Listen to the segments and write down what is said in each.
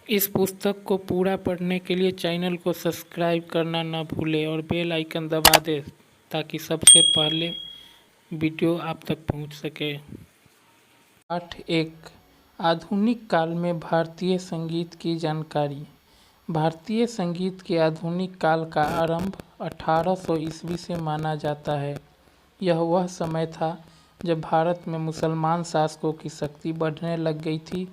इस पुस्तक को पूरा पढ़ने के लिए चैनल को सब्सक्राइब करना न भूलें और बेल आइकन दबा दें ताकि सबसे पहले वीडियो आप तक पहुंच सके। पाठ 1। आधुनिक काल में भारतीय संगीत की जानकारी। भारतीय संगीत के आधुनिक काल का आरंभ 1800 ईस्वी से माना जाता है। यह वह समय था जब भारत में मुसलमान शासकों की शक्ति बढ़ने लग गई थी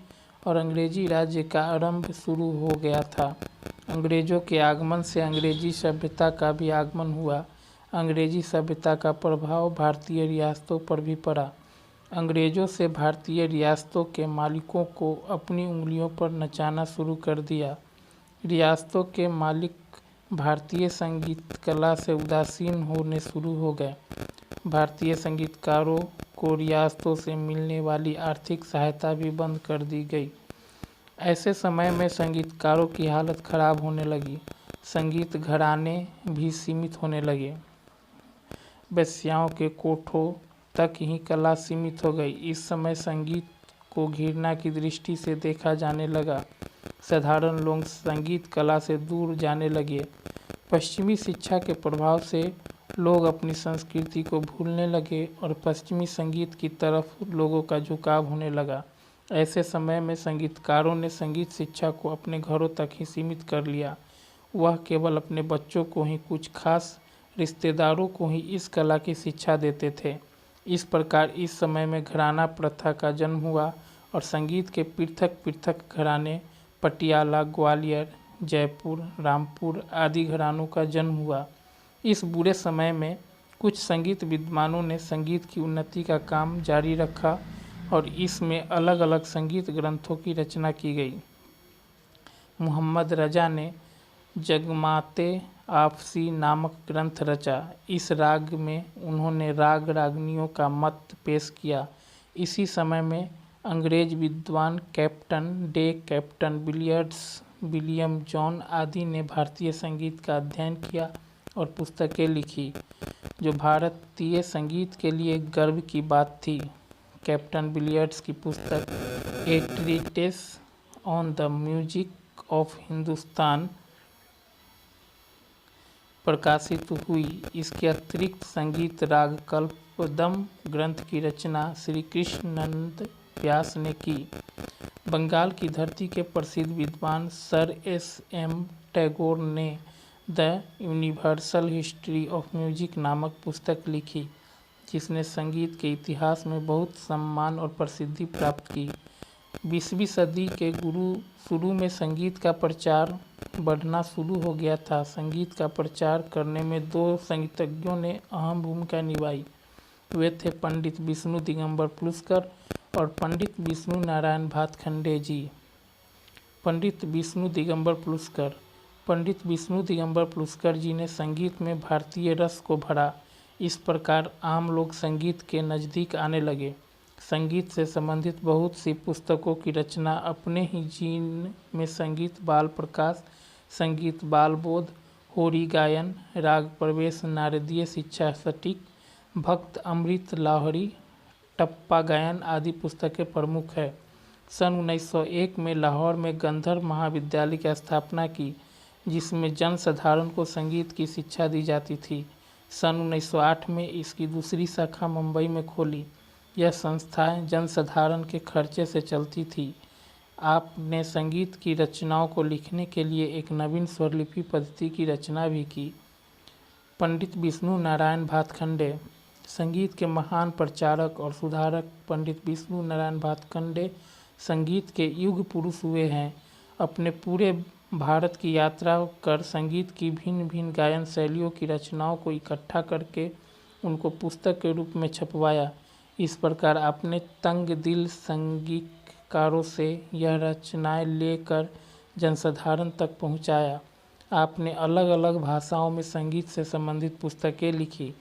और अंग्रेजी राज्य का आरंभ शुरू हो गया था। अंग्रेजों के आगमन से अंग्रेजी सभ्यता का भी आगमन हुआ। अंग्रेजी सभ्यता का प्रभाव भारतीय रियासतों पर भी पड़ा। अंग्रेजों से भारतीय रियासतों के मालिकों को अपनी उंगलियों पर नचाना शुरू कर दिया। रियासतों के मालिक भारतीय संगीत कला से उदासीन होने शुरू हो गए। भारतीय संगीतकारों को रियासतों से मिलने वाली आर्थिक सहायता भी बंद कर दी गई। ऐसे समय में संगीतकारों की हालत खराब होने लगी। संगीत घराने भी सीमित होने लगे। वेश्याओं के कोठों तक ही कला सीमित हो गई। इस समय संगीत को घृणा की दृष्टि से देखा जाने लगा। साधारण लोग संगीत कला से दूर जाने लगे। पश्चिमी शिक्षा के प्रभाव से लोग अपनी संस्कृति को भूलने लगे और पश्चिमी संगीत की तरफ लोगों का झुकाव होने लगा। ऐसे समय में संगीतकारों ने संगीत शिक्षा को अपने घरों तक ही सीमित कर लिया। वह केवल अपने बच्चों को ही, कुछ खास रिश्तेदारों को ही इस कला की शिक्षा देते थे। इस प्रकार इस समय में घराना प्रथा का जन्म हुआ और संगीत के पृथक पृथक घराने पटियाला, ग्वालियर, जयपुर, रामपुर आदि घरानों का जन्म हुआ। इस बुरे समय में कुछ संगीत विद्वानों ने संगीत की उन्नति का काम जारी रखा और इसमें अलग अलग संगीत ग्रंथों की रचना की गई। मोहम्मद रजा ने जगमाते आपसी नामक ग्रंथ रचा। इस राग में उन्होंने राग रागनियों का मत पेश किया। इसी समय में अंग्रेज विद्वान captain day, captain billiards, William John आदि ने भारतीय संगीत का अध्ययन किया और पुस्तकें लिखी, जो भारतीय संगीत के लिए गर्व की बात थी। कैप्टन बिलियर्ड्स की पुस्तक a treatise on the music of Hindustan प्रकाशित हुई। इसके अतिरिक्त संगीत राग कल्पदम ग्रंथ की रचना श्री कृष्णानंद व्यास ने की। बंगाल की धरती के प्रसिद्ध विद्वान सर एस.एम. टैगोर ने the universal history of music नामक पुस्तक लिखी, जिसने संगीत के इतिहास में बहुत सम्मान और प्रसिद्धि प्राप्त की। 20वीं सदी के शुरू में संगीत का प्रचार बढ़ना शुरू हो गया था। संगीत का प्रचार करने में दो संगीतज्ञों ने अहम भूमिका निभाई। वे थे पंडित विष्णु दिगंबर पुष्कर और पंडित विष्णु नारायण भातखंडे जी। पंडित विष्णु दिगंबर पुष्कर पंडित विष्णु दिगंबर पुष्कर जी ने संगीत में भारतीय रस को भरा। इस प्रकार आम लोग संगीत के नज़दीक आने लगे। संगीत से संबंधित बहुत सी पुस्तकों की रचना अपने ही जीन में संगीत बाल प्रकाश, संगीत बाल बोध, होरी गायन, राग प्रवेश, नारदीय शिक्षा सटीक, भक्त अमृत लाहौरी, टप्पा गायन आदि पुस्तकें प्रमुख है। सन 1901 में लाहौर में गंधर्व महाविद्यालय की स्थापना की, जिसमें जनसाधारण को संगीत की शिक्षा दी जाती थी। सन 1908 में इसकी दूसरी शाखा मुंबई में खोली। यह संस्थाएं जनसाधारण के खर्चे से चलती थी। आपने संगीत की रचनाओं को लिखने के लिए एक नवीन स्वरलिपि पद्धति की रचना भी की। पंडित विष्णु नारायण भातखंडे संगीत के महान प्रचारक और सुधारक पंडित विष्णु नारायण भातखंडे संगीत के युग पुरुष हुए हैं। अपने पूरे भारत की यात्रा कर संगीत की भिन्न भिन्न गायन शैलियों की रचनाओं को इकट्ठा करके उनको पुस्तक के रूप में छपवाया। इस प्रकार आपने तंग दिल संगीतकारों से यह रचनाएं लेकर जनसाधारण तक पहुंचाया। आपने अलग अलग भाषाओं में संगीत से संबंधित पुस्तकें लिखी,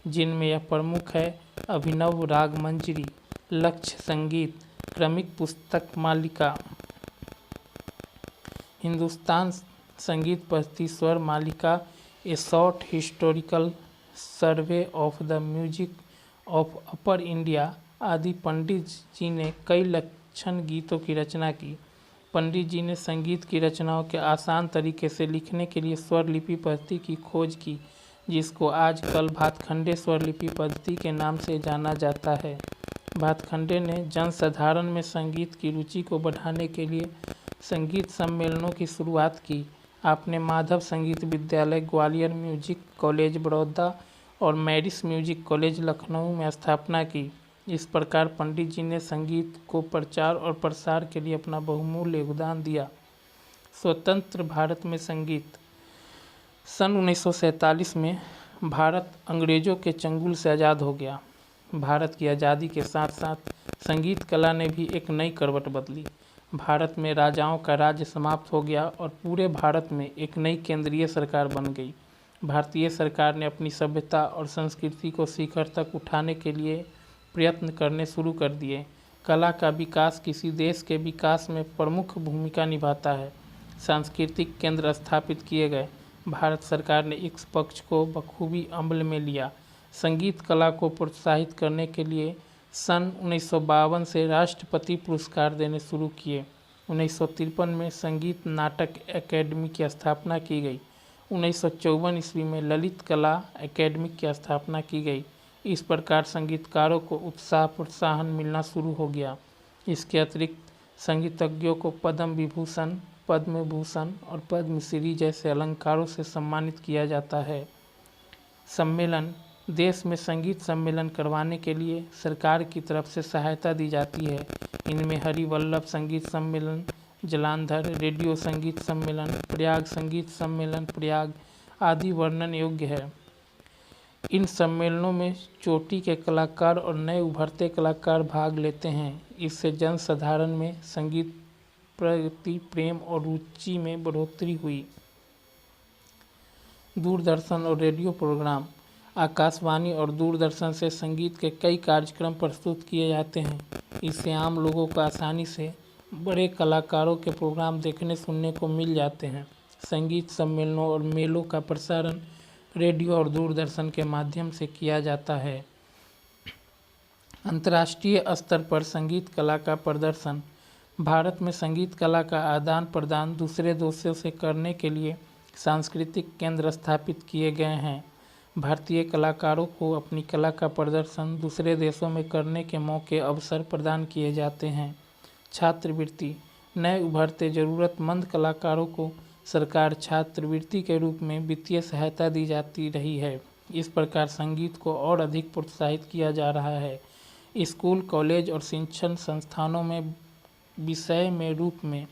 जिनमें यह प्रमुख है अभिनव राग मंजरी, लक्ष्य संगीत, क्रमिक पुस्तक मालिका, हिंदुस्तान संगीत पद्धति स्वर मालिका, ए short historical survey of the music of upper India आदि। पंडित जी ने कई लक्षण गीतों की रचना की। पंडित जी ने संगीत की रचनाओं के आसान तरीके से लिखने के लिए स्वर लिपि पद्धति की खोज की, जिसको आजकल भातखंडे स्वर लिपि पद्धति के नाम से जाना जाता है। भातखंडे ने जनसाधारण में संगीत की रुचि को बढ़ाने के लिए संगीत सम्मेलनों की शुरुआत की। आपने माधव संगीत विद्यालय ग्वालियर, म्यूजिक कॉलेज बड़ौदा और मैरिस म्यूजिक कॉलेज लखनऊ में स्थापना की। इस प्रकार पंडित जी ने संगीत को प्रचार और प्रसार के लिए अपना बहुमूल्य योगदान दिया। स्वतंत्र भारत में संगीत। सन 1947 में भारत अंग्रेजों के चंगुल से आज़ाद हो गया। भारत की आज़ादी के साथ साथ संगीत कला ने भी एक नई करवट बदली। भारत में राजाओं का राज्य समाप्त हो गया और पूरे भारत में एक नई केंद्रीय सरकार बन गई। भारतीय सरकार ने अपनी सभ्यता और संस्कृति को शिखर तक उठाने के लिए प्रयत्न करने शुरू कर दिए। कला का विकास किसी देश के विकास में प्रमुख भूमिका निभाता है। सांस्कृतिक केंद्र स्थापित किए गए। भारत सरकार ने इस पक्ष को बखूबी अमल में लिया। संगीत कला को प्रोत्साहित करने के लिए सन 1952 से राष्ट्रपति पुरस्कार देने शुरू किए। 1953 में संगीत नाटक अकेडमी की स्थापना की गई। 1954 ईस्वी में ललित कला अकेडमी की स्थापना की गई। इस प्रकार संगीतकारों को उत्साह प्रोत्साहन मिलना शुरू हो गया। इसके अतिरिक्त संगीतज्ञों को पद्म विभूषण, पद्म भूषण और पद्मश्री जैसे अलंकारों से सम्मानित किया जाता है। सम्मेलन। देश में संगीत सम्मेलन करवाने के लिए सरकार की तरफ से सहायता दी जाती है। इनमें हरिवल्लभ संगीत सम्मेलन जालंधर, रेडियो संगीत सम्मेलन प्रयाग, संगीत सम्मेलन प्रयाग आदि वर्णन योग्य है। इन सम्मेलनों में चोटी के कलाकार और नए उभरते कलाकार भाग लेते हैं। इससे जनसाधारण में संगीत प्रति प्रेम और रुचि में बढ़ोतरी हुई। दूरदर्शन और रेडियो प्रोग्राम। आकाशवाणी और दूरदर्शन से संगीत के कई कार्यक्रम प्रस्तुत किए जाते हैं। इससे आम लोगों को आसानी से बड़े कलाकारों के प्रोग्राम देखने सुनने को मिल जाते हैं। संगीत सम्मेलनों और मेलों का प्रसारण रेडियो और दूरदर्शन के माध्यम से किया जाता है। अंतर्राष्ट्रीय स्तर पर संगीत कला का प्रदर्शन। भारत में संगीत कला का आदान प्रदान दूसरे देशों से करने के लिए सांस्कृतिक केंद्र स्थापित किए गए हैं। भारतीय कलाकारों को अपनी कला का प्रदर्शन दूसरे देशों में करने के मौके अवसर प्रदान किए जाते हैं। छात्रवृत्ति। नए उभरते ज़रूरतमंद कलाकारों को सरकार छात्रवृत्ति के रूप में वित्तीय सहायता दी जाती रही है। इस प्रकार संगीत को और अधिक प्रोत्साहित किया जा रहा है। स्कूल, कॉलेज और शिक्षण संस्थानों में विषय में रूप में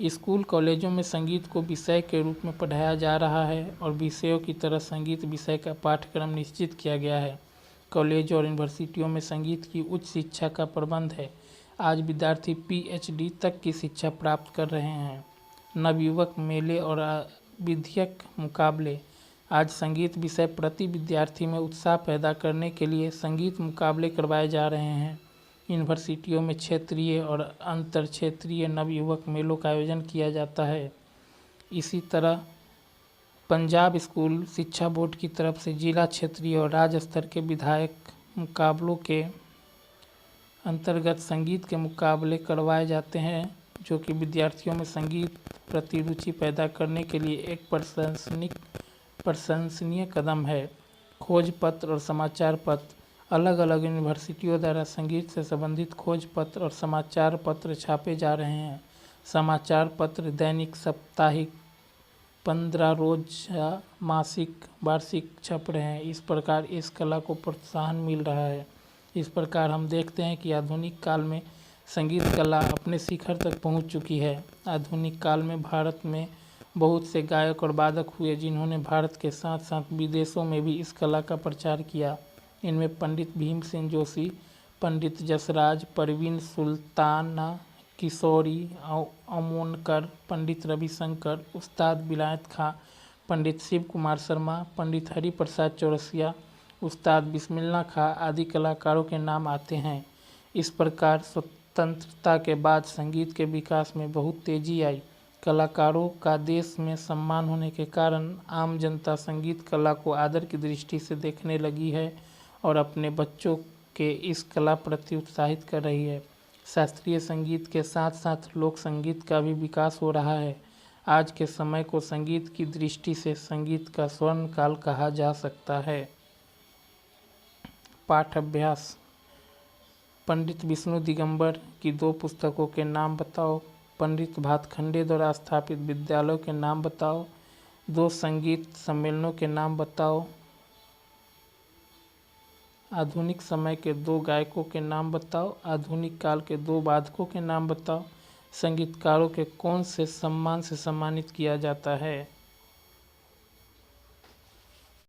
स्कूल कॉलेजों में संगीत को विषय के रूप में पढ़ाया जा रहा है और विषयों की तरह संगीत विषय का पाठ्यक्रम निश्चित किया गया है। कॉलेजों और यूनिवर्सिटियों में संगीत की उच्च शिक्षा का प्रबंध है। आज विद्यार्थी PhD तक की शिक्षा प्राप्त कर रहे हैं। नवयुवक मेले और विधिक मुकाबले। आज संगीत विषय प्रति विद्यार्थी में उत्साह पैदा करने के लिए संगीत मुकाबले करवाए जा रहे हैं। यूनिवर्सिटियों में क्षेत्रीय और अंतर क्षेत्रीय नवयुवक मेलों का आयोजन किया जाता है। इसी तरह पंजाब स्कूल शिक्षा बोर्ड की तरफ से जिला, क्षेत्रीय और राज्य स्तर के विधायक मुकाबलों के अंतर्गत संगीत के मुकाबले करवाए जाते हैं, जो कि विद्यार्थियों में संगीत प्रति रुचि पैदा करने के लिए एक प्रशंसनीय कदम है। खोज पत्र और समाचार पत्र। अलग अलग यूनिवर्सिटियों द्वारा संगीत से संबंधित खोज पत्र और समाचार पत्र छापे जा रहे हैं। समाचार पत्र दैनिक, साप्ताहिक, 15 रोज़ा, मासिक, वार्षिक छप रहे हैं। इस प्रकार इस कला को प्रोत्साहन मिल रहा है। इस प्रकार हम देखते हैं कि आधुनिक काल में संगीत कला अपने शिखर तक पहुंच चुकी है। आधुनिक काल में भारत में बहुत से गायक और वादक हुए, जिन्होंने भारत के साथ साथ विदेशों में भी इस कला का प्रचार किया। इनमें पंडित भीमसेन जोशी, पंडित जसराज, परवीन सुल्ताना, किशोरी अमोनकर, पंडित रविशंकर, उस्ताद विलायत खां, पंडित शिव कुमार शर्मा, पंडित हरिप्रसाद चौरसिया, उस्ताद बिस्मिल्लाह खां आदि कलाकारों के नाम आते हैं। इस प्रकार स्वतंत्रता के बाद संगीत के विकास में बहुत तेजी आई। कलाकारों का देश में सम्मान होने के कारण आम जनता संगीत कला को आदर की दृष्टि से देखने लगी है और अपने बच्चों के इस कला प्रति उत्साहित कर रही है। शास्त्रीय संगीत के साथ साथ लोक संगीत का भी विकास हो रहा है। आज के समय को संगीत की दृष्टि से संगीत का स्वर्ण काल कहा जा सकता है। पाठ अभ्यास। पंडित विष्णु दिगंबर की 2 पुस्तकों के नाम बताओ। पंडित भातखंडे द्वारा स्थापित विद्यालयों के नाम बताओ। 2 संगीत सम्मेलनों के नाम बताओ। आधुनिक समय के 2 गायकों के नाम बताओ। आधुनिक काल के 2 वादकों के नाम बताओ। संगीतकारों के कौन से सम्मान से सम्मानित किया जाता है।